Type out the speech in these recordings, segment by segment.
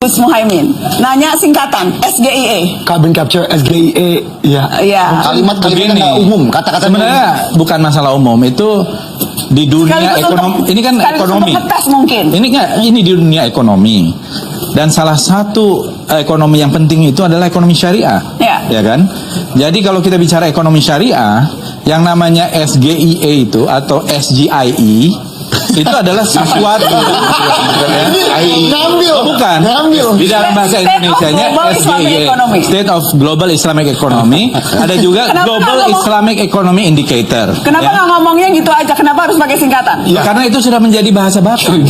Gus Muhaimin nanya singkatan SGIE. Carbon capture, SGIE, ya. Iya. Kalimat-kalimatnya nggak umum, kata-kata Sebenarnya bukan masalah umum, itu di dunia ekonomi. Ini kan ekonomi. Mungkin. Ini di dunia ekonomi. Dan salah satu ekonomi yang penting itu adalah ekonomi syariah, ya kan? Jadi kalau kita bicara ekonomi syariah, yang namanya SGIE itu atau SGIE itu adalah sesuatu bukan di dalam bahasa Indonesianya SGIE, State of Global Islamic Economy, ada juga Global Islamic Economy Indicator. Kenapa nggak ngomongnya gitu aja? Kenapa harus pakai singkatan? Ya, karena itu sudah menjadi bahasa baku.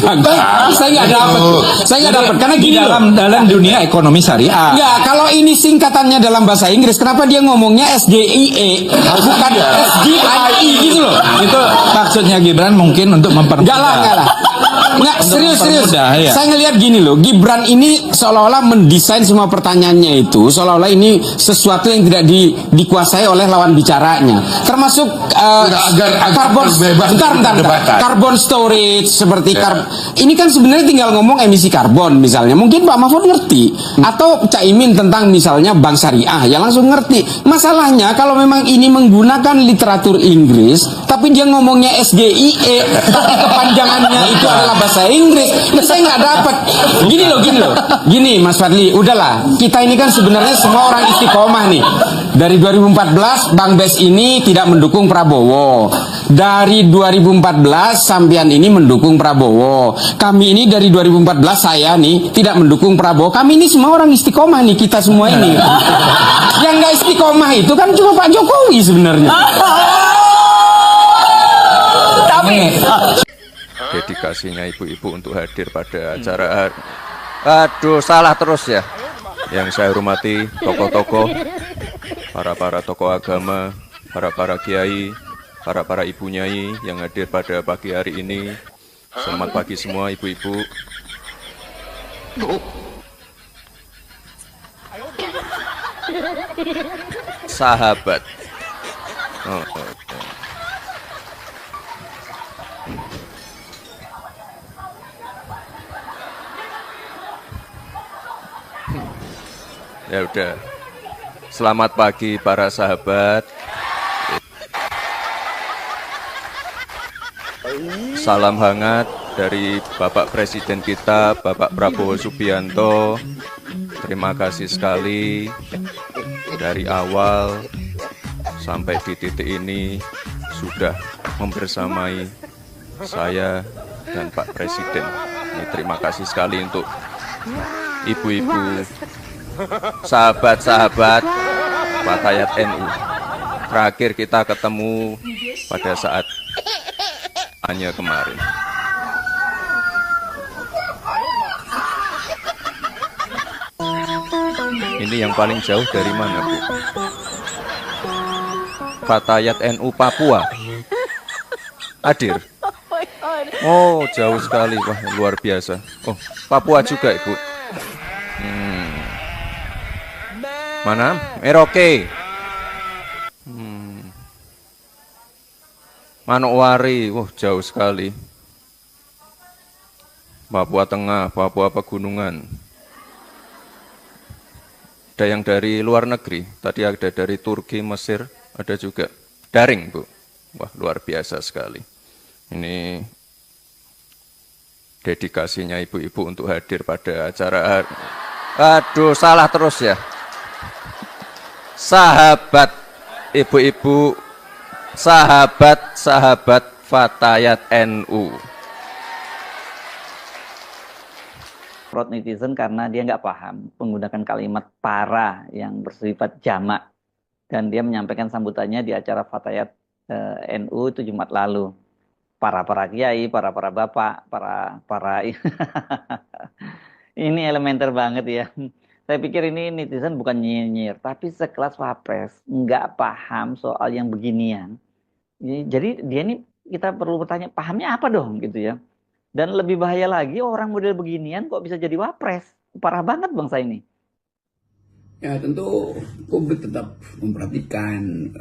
Saya nggak dapat. Saya nggak dapat karena gini dalam dunia ekonomi syariah. Ya, kalau ini singkatannya dalam bahasa Inggris, kenapa dia ngomongnya SGIE bukan SGIE gitu loh? Itu maksudnya Gibran mungkin untuk mempermudah. Enggak, serius. Ya. Saya ngelihat gini loh, Gibran ini seolah-olah mendesain semua pertanyaannya itu seolah-olah ini sesuatu yang tidak dikuasai oleh lawan bicaranya. Termasuk carbon storage seperti ini kan sebenarnya tinggal ngomong emisi karbon misalnya. Mungkin Pak Mahfud ngerti atau Caimin tentang misalnya bank syariah ya langsung ngerti. Masalahnya kalau memang ini menggunakan literatur Inggris tapi dia ngomongnya SGIE tapi kepanjangannya itu adalah bahasa Inggris, saya nggak dapat. Gini Mas Fadli, udahlah. Kita ini kan sebenarnya semua orang istiqomah nih. Dari 2014 Bang Bes ini tidak mendukung Prabowo. Dari 2014 sampean ini mendukung Prabowo. Kami ini dari 2014 saya nih tidak mendukung Prabowo. Kami ini semua orang istiqomah nih, kita semua ini. Yang nggak istiqomah itu kan cuma Pak Jokowi sebenarnya. Dedikasinya ibu-ibu untuk hadir pada acara aduh salah terus ya. Yang saya hormati tokoh-tokoh, para tokoh agama, para kiai, para ibu nyai yang hadir pada pagi hari ini. Selamat pagi semua ibu-ibu. Sahabat. Ya udah. Selamat pagi para sahabat. Salam hangat dari Bapak Presiden kita, Bapak Prabowo Subianto. Terima kasih sekali dari awal sampai di titik ini sudah membersamai saya dan Pak Presiden. Ini terima kasih sekali untuk ibu-ibu, sahabat-sahabat Fatayat NU. Terakhir kita ketemu pada saat hanya kemarin. Ini yang paling jauh dari mana, Bu? Fatayat NU Papua. Hadir. Oh, jauh sekali. Wah, luar biasa. Oh, Papua juga, Ibu. Mana? Merauke. Manokwari. Wah, jauh sekali. Papua Tengah, Papua Pegunungan. Ada yang dari luar negeri. Tadi ada dari Turki, Mesir. Ada juga. Daring, Bu. Wah, luar biasa sekali. Ini dedikasinya ibu-ibu untuk hadir pada acara. Aduh, salah terus ya. Sahabat ibu-ibu, sahabat Fatayat NU. Proud netizen karena dia nggak paham menggunakan kalimat para yang bersifat jamak, dan dia menyampaikan sambutannya di acara Fatayat NU itu Jumat lalu. Para kiai, para bapak, para ini elementer banget ya. Saya pikir ini netizen bukan nyinyir, tapi sekelas Wapres nggak paham soal yang beginian. Jadi dia ini kita perlu bertanya, pahamnya apa dong gitu ya. Dan lebih bahaya lagi, orang model beginian kok bisa jadi Wapres. Parah banget bangsa ini. Ya tentu publik tetap memperhatikan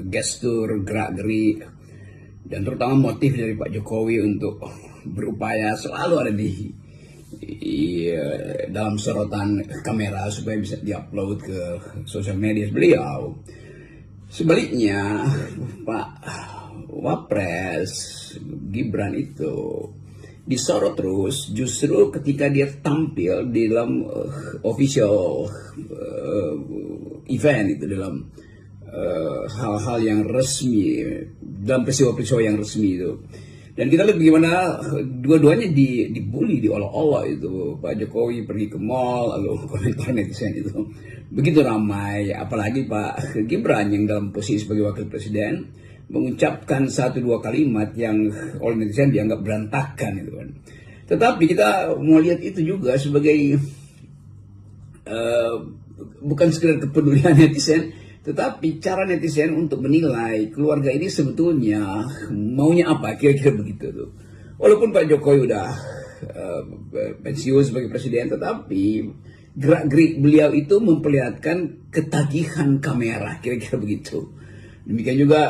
gestur, gerak-gerik, dan terutama motif dari Pak Jokowi untuk berupaya selalu ada dalam sorotan kamera supaya bisa diupload ke sosial media beliau. Sebaliknya Pak Wapres Gibran itu disorot terus justru ketika dia tampil di dalam official event itu, dalam hal-hal yang resmi, dalam peristiwa-peristiwa yang resmi itu. Dan kita lihat bagaimana dua-duanya dibully, diolok-olok itu. Pak Jokowi pergi ke mall, lalu komentar netizen itu begitu ramai. Apalagi Pak Gibran yang dalam posisi sebagai wakil presiden mengucapkan 1-2 kalimat yang oleh netizen dianggap berantakan itu kan. Tetapi kita mau lihat itu juga sebagai bukan sekedar kepedulian netizen, tetapi cara netizen untuk menilai keluarga ini sebetulnya maunya apa, kira-kira begitu tuh. Walaupun Pak Jokowi udah pensiun sebagai presiden, tetapi gerak-gerik beliau itu memperlihatkan ketagihan kamera, kira-kira begitu. Demikian juga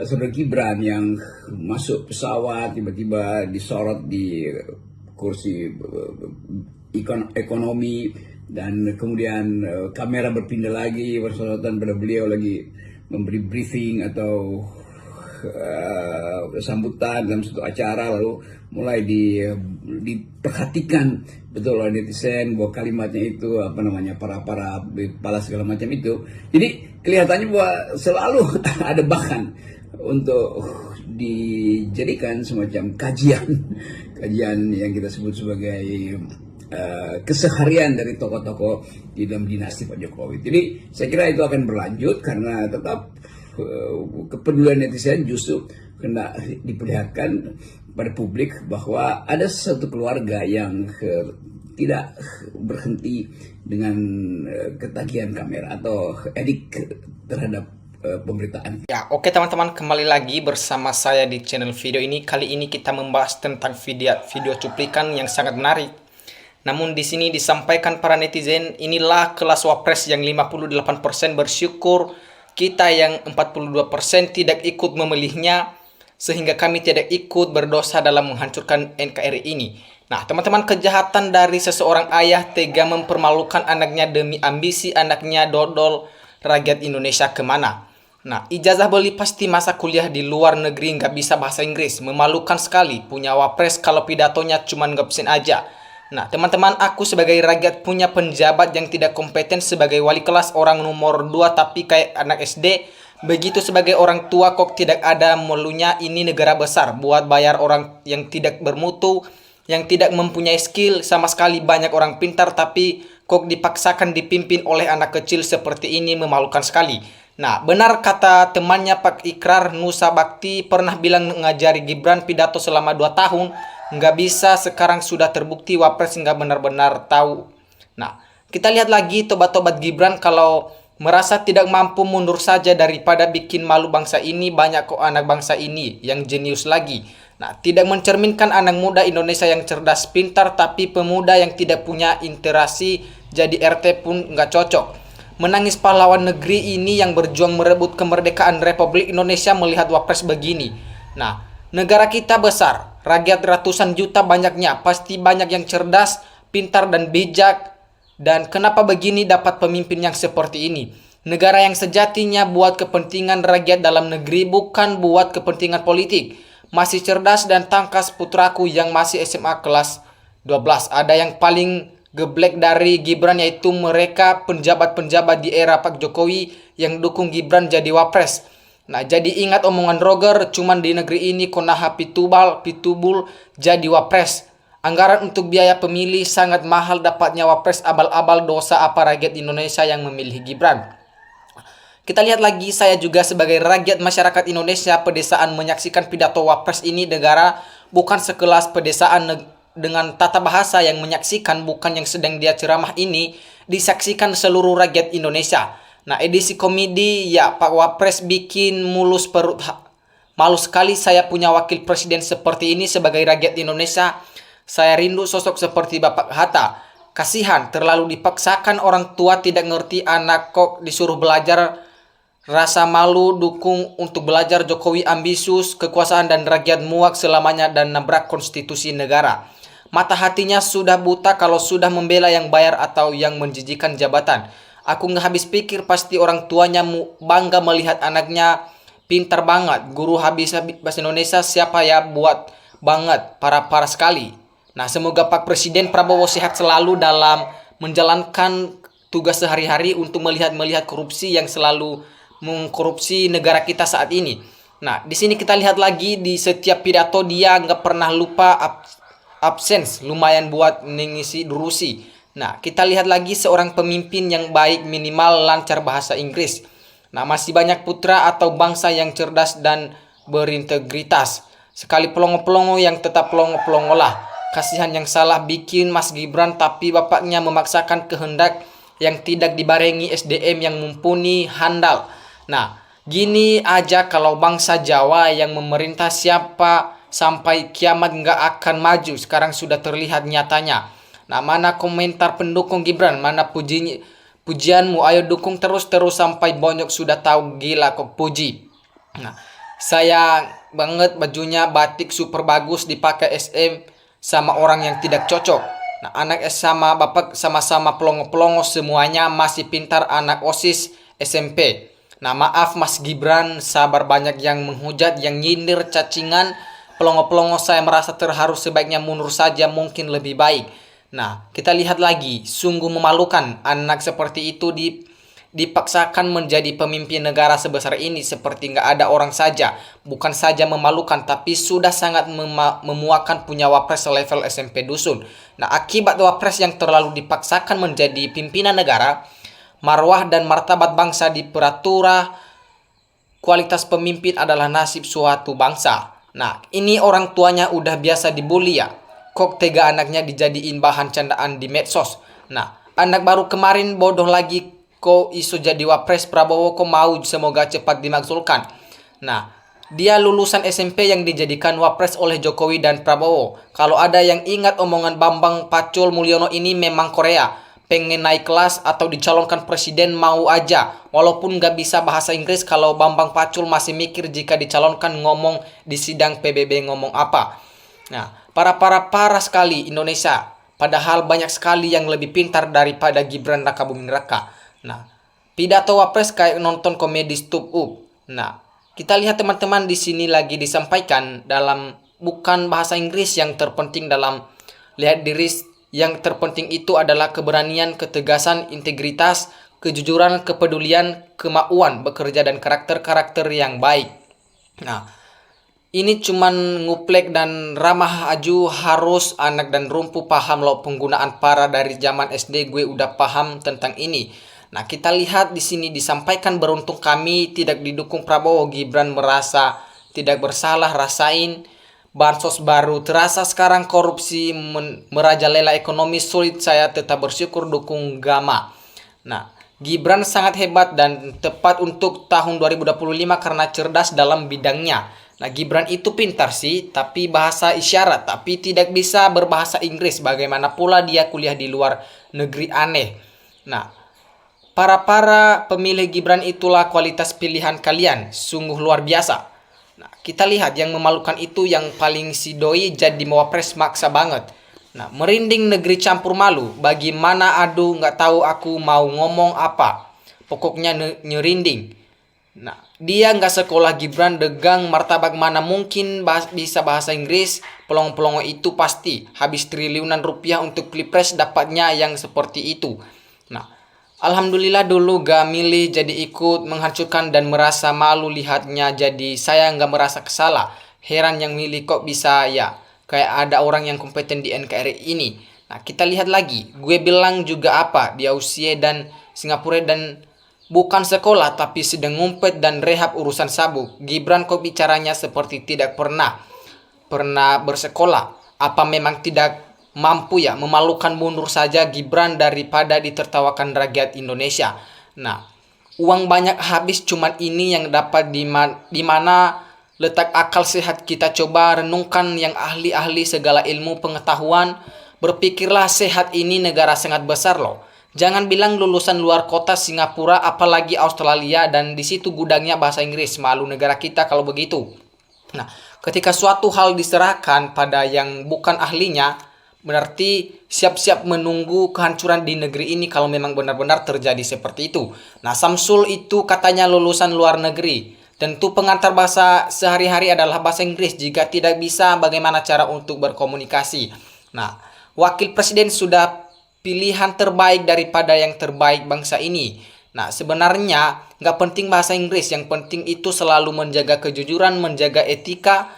saudara Gibran yang masuk pesawat tiba-tiba disorot di kursi ekonomi, dan kemudian kamera berpindah lagi bersorotan pada beliau lagi memberi briefing atau sambutan dalam suatu acara, lalu mulai diperhatikan betul oleh netizen bahwa kalimatnya itu para segala macam itu. Jadi kelihatannya bahwa selalu ada bahan untuk dijadikan semacam kajian yang kita sebut sebagai keseharian dari tokoh-tokoh di dalam dinasti Pak Jokowi. Jadi saya kira itu akan berlanjut karena tetap kepedulian netizen justru kena diperlihatkan pada publik bahwa ada satu keluarga yang tidak berhenti dengan ketagihan kamera atau edik terhadap pemberitaan. Ya, oke teman-teman, kembali lagi bersama saya di channel video ini. Kali ini kita membahas tentang video cuplikan yang sangat menarik. Namun di sini disampaikan para netizen, inilah kelas wapres yang 58% bersyukur, kita yang 42% tidak ikut memilihnya, sehingga kami tidak ikut berdosa dalam menghancurkan NKRI ini. Nah teman-teman, kejahatan dari seseorang ayah tega mempermalukan anaknya demi ambisi anaknya dodol rakyat Indonesia kemana. Nah, ijazah beli pasti masa kuliah di luar negeri nggak bisa bahasa Inggris. Memalukan sekali punya wapres kalau pidatonya cuma ngepsen aja. Nah, teman-teman, aku sebagai rakyat punya penjabat yang tidak kompeten sebagai wali kelas orang nomor 2 tapi kayak anak SD. Begitu sebagai orang tua kok tidak ada molunya. Ini negara besar buat bayar orang yang tidak bermutu, yang tidak mempunyai skill sama sekali. Banyak orang pintar tapi kok dipaksakan dipimpin oleh anak kecil seperti ini, memalukan sekali. Nah, benar kata temannya Pak Ikrar Nusa Bakti pernah bilang ngajari Gibran pidato selama 2 tahun. Nggak bisa, sekarang sudah terbukti wapres nggak benar-benar tahu. Nah, kita lihat lagi tobat-tobat Gibran kalau merasa tidak mampu mundur saja daripada bikin malu bangsa ini. Banyak kok anak bangsa ini yang jenius lagi. Nah, tidak mencerminkan anak muda Indonesia yang cerdas pintar, tapi pemuda yang tidak punya interaksi jadi RT pun nggak cocok. Menangis pahlawan negeri ini yang berjuang merebut kemerdekaan Republik Indonesia melihat wapres begini. Nah, negara kita besar, rakyat ratusan juta banyaknya, pasti banyak yang cerdas, pintar dan bijak. Dan kenapa begini dapat pemimpin yang seperti ini? Negara yang sejatinya buat kepentingan rakyat dalam negeri, bukan buat kepentingan politik. Masih cerdas dan tangkas putraku yang masih SMA kelas 12. Ada yang paling geblek dari Gibran, yaitu mereka penjabat-penjabat di era Pak Jokowi yang dukung Gibran jadi wapres. Nah, jadi ingat omongan Roger, cuman di negeri ini konaha pitubul jadi wapres. Anggaran untuk biaya pemilih sangat mahal, dapatnya wapres abal-abal, dosa apa rakyat Indonesia yang memilih Gibran. Kita lihat lagi, saya juga sebagai rakyat masyarakat Indonesia pedesaan menyaksikan pidato wapres ini. Negara bukan sekelas pedesaan dengan tata bahasa yang menyaksikan, bukan yang sedang dia ceramah ini, disaksikan seluruh rakyat Indonesia. Nah, edisi komedi, ya Pak Wapres bikin mulus perut. Malu sekali saya punya wakil presiden seperti ini sebagai rakyat Indonesia. Saya rindu sosok seperti Bapak Hatta. Kasihan, terlalu dipaksakan, orang tua tidak ngerti, anak kok disuruh belajar. Rasa malu, dukung untuk belajar. Jokowi ambisius, kekuasaan dan rakyat muak selamanya dan nabrak konstitusi negara. Mata hatinya sudah buta kalau sudah membela yang bayar atau yang menjijikan jabatan. Aku nggak habis pikir pasti orang tuanya bangga melihat anaknya pintar banget. Guru habis bahasa Indonesia siapa ya buat banget. Parah-parah sekali. Nah, semoga Pak Presiden Prabowo sehat selalu dalam menjalankan tugas sehari-hari untuk melihat korupsi yang selalu mengkorupsi negara kita saat ini. Nah, di sini kita lihat lagi di setiap pidato dia nggak pernah lupa absens, lumayan buat mengisi durusi. Nah, kita lihat lagi seorang pemimpin yang baik minimal lancar bahasa Inggris. Nah, masih banyak putra atau bangsa yang cerdas dan berintegritas. Sekali pelongo-pelongo yang tetap pelongo-pelongo lah. Kasihan yang salah bikin Mas Gibran tapi bapaknya memaksakan kehendak yang tidak dibarengi SDM yang mumpuni handal. Nah, gini aja kalau bangsa Jawa yang memerintah siapa sampai kiamat nggak akan maju. Sekarang sudah terlihat nyatanya. Nah, mana komentar pendukung Gibran? Mana pujianmu? Ayo dukung terus sampai bonyok sudah tahu gila kok puji. Nah, saya banget bajunya batik super bagus dipakai SM sama orang yang tidak cocok. Nah, anak sama bapak sama-sama pelongo-pelongo semuanya masih pintar anak OSIS SMP. Nah, maaf Mas Gibran, sabar banyak yang menghujat, yang nyindir, cacingan. Pelongo-pelongo saya merasa terharu sebaiknya mundur saja mungkin lebih baik. Nah, kita lihat lagi, sungguh memalukan anak seperti itu dipaksakan menjadi pemimpin negara sebesar ini seperti nggak ada orang saja. Bukan saja memalukan, tapi sudah sangat memuakan punya wapres selevel SMP dusun. Nah, akibat wapres yang terlalu dipaksakan menjadi pimpinan negara, marwah dan martabat bangsa diperatura, kualitas pemimpin adalah nasib suatu bangsa. Nah, ini orang tuanya udah biasa dibully ya. Kok tega anaknya dijadiin bahan candaan di medsos. Nah, anak baru kemarin bodoh lagi kok isu jadi wapres Prabowo kok mau semoga cepat dimakzulkan. Nah, dia lulusan SMP yang dijadikan wapres oleh Jokowi dan Prabowo. Kalau ada yang ingat omongan Bambang Pacul Mulyono ini memang Korea. Pengen naik kelas atau dicalonkan presiden mau aja. Walaupun nggak bisa bahasa Inggris kalau Bambang Pacul masih mikir jika dicalonkan ngomong di sidang PBB ngomong apa. Nah, parah sekali Indonesia. Padahal banyak sekali yang lebih pintar daripada Gibran Raka Buming Raka. Nah, pidato wapres kayak nonton komedi Stup Up. Nah, kita lihat teman-teman di sini lagi disampaikan dalam bukan bahasa Inggris yang terpenting dalam lihat diri. Yang terpenting itu adalah keberanian, ketegasan, integritas, kejujuran, kepedulian, kemauan bekerja dan karakter-karakter yang baik. Nah, ini cuman nguplek dan ramah aju harus anak dan rumpu paham loh penggunaan para dari zaman SD gue udah paham tentang ini. Nah, kita lihat di sini disampaikan beruntung kami tidak didukung Prabowo. Gibran merasa tidak bersalah, rasain bansos baru terasa sekarang korupsi merajalela ekonomi sulit saya tetap bersyukur dukung Gama. Nah, Gibran sangat hebat dan tepat untuk tahun 2025 karena cerdas dalam bidangnya. Nah, Gibran itu pintar sih, tapi bahasa isyarat, tapi tidak bisa berbahasa Inggris. Bagaimana pula dia kuliah di luar negeri aneh. Nah, para pemilih Gibran itulah kualitas pilihan kalian, sungguh luar biasa. Nah, kita lihat yang memalukan itu yang paling si doi jadi mewapres maksa banget. Nah, merinding negeri campur malu. Bagaimana aduh nggak tahu aku mau ngomong apa. Pokoknya nyerinding. Nah, dia nggak sekolah Gibran degang martabak mana mungkin bisa bahasa Inggris. Pelongo-pelongo itu pasti habis triliunan rupiah untuk pilpres dapatnya yang seperti itu. Nah, alhamdulillah dulu gak milih jadi ikut menghancurkan dan merasa malu lihatnya jadi saya gak merasa kesalah. Heran yang milih kok bisa ya kayak ada orang yang kompeten di NKRI ini. Nah, kita lihat lagi. Gue bilang juga apa dia usia dan Singapura dan bukan sekolah tapi sedang ngumpet dan rehab urusan sabuk. Gibran kok bicaranya seperti tidak pernah bersekolah. Apa memang tidak mampu ya? Memalukan mundur saja Gibran daripada ditertawakan rakyat Indonesia. Nah, uang banyak habis cuman ini yang dapat di mana letak akal sehat kita coba renungkan yang ahli-ahli segala ilmu pengetahuan. Berpikirlah sehat ini negara sangat besar loh. Jangan bilang lulusan luar kota Singapura apalagi Australia dan di situ gudangnya bahasa Inggris. Malu negara kita kalau begitu. Nah, ketika suatu hal diserahkan pada yang bukan ahlinya, Berarti siap-siap menunggu kehancuran di negeri ini kalau memang benar-benar terjadi seperti itu. Nah, Samsul itu katanya lulusan luar negeri. Tentu pengantar bahasa sehari-hari adalah bahasa Inggris. Jika tidak bisa, bagaimana cara untuk berkomunikasi? Nah, wakil presiden sudah pilihan terbaik daripada yang terbaik bangsa ini. Nah, sebenarnya nggak penting bahasa Inggris. Yang penting itu selalu menjaga kejujuran, menjaga etika,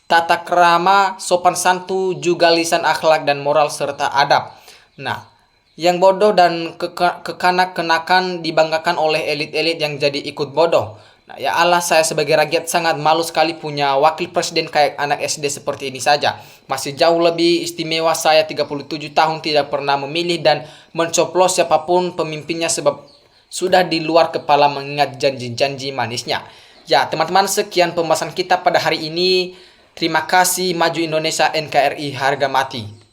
tata krama, sopan santun, juga lisan akhlak dan moral serta adab. Nah, yang bodoh dan kekanak-kenakan dibanggakan oleh elit-elit yang jadi ikut bodoh. Nah, ya Allah, saya sebagai rakyat sangat malu sekali punya wakil presiden kayak anak SD seperti ini saja. Masih jauh lebih istimewa saya 37 tahun tidak pernah memilih dan mencoblos siapapun pemimpinnya sebab sudah di luar kepala mengingat janji-janji manisnya. Ya, teman-teman, sekian pembahasan kita pada hari ini. Terima kasih. Maju Indonesia, NKRI harga mati.